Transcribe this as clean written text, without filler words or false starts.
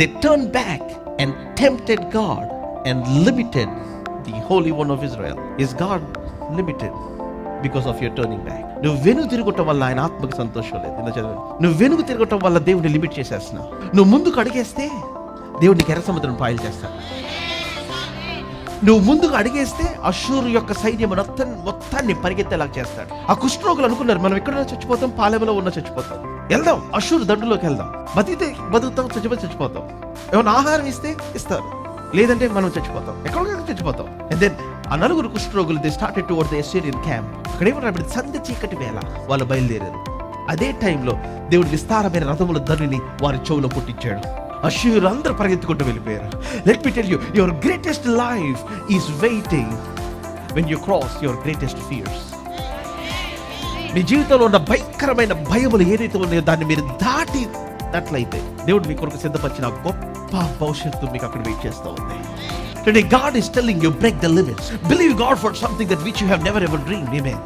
They turned back and tempted God and limited the Holy One of Israel. Is God limited because of your turning back? నువ్వు వెనుక తిరగటం వల్ల ఆయన ఆత్మకి సంతోషం లేదు. నువ్వు వెనుక తిరగటం వల్ల దేవుడిని లిమిట్ చేసేస్తున్నావు. నువ్వు ముందుకు అడిగేస్తే దేవుడిని ఎర్ర సముద్రం పాయలు చేస్తాడు. నువ్వు ముందుకు అడిగేస్తే అషూరు యొక్క సైన్యం మొత్తాన్ని పరిగెత్తేలాగా చేస్తాడు. ఆ కుష్ఠరోగులు అనుకున్నారు మనం ఎక్కడైనా చచ్చిపోతాం, పాలెంలో ఉన్న చచ్చిపోతాం, వెళ్దాం అషూరు దండులోకి వెళ్దాం, బతుకుతాం, చచ్చిపోతాం. ఏమైనా ఆహారం ఇస్తే ఇస్తారు, లేదంటే మనం చచ్చిపోతాం, ఎక్కడికైనా చచ్చిపోతాం. అండ్ దెన్ ఆ నలుగురు కుష్ఠరోగులు they started toward the Assyrian camp. అక్కడ ఏమన్నా సంధ్య చీకటి వేళ వాళ్ళు బయలుదేరారు. అదే టైంలో దేవుడు విస్తారమైన రథముల ధనుని వారి చెవులో పుట్టించాడు. అషూరు అందరూ పరిగెత్తుకుంటూ వెళ్ళిపోయారు. Let me tell you, your greatest life is waiting when you cross your greatest fears. మీ జీవితంలో ఉన్న భయంకరమైన భయములు ఏదైతే ఉన్నాయో దాన్ని మీరు దాటినట్లయితే దేవుడు మీ కొరకు సిద్ధపరిచిన గొప్ప భవిష్యత్తు మీకు అక్కడ వెయిట్ చేస్తూ ఉంది. Today God is telling you, break the limits. Believe God for something that which you have never ever dreamed. Amen.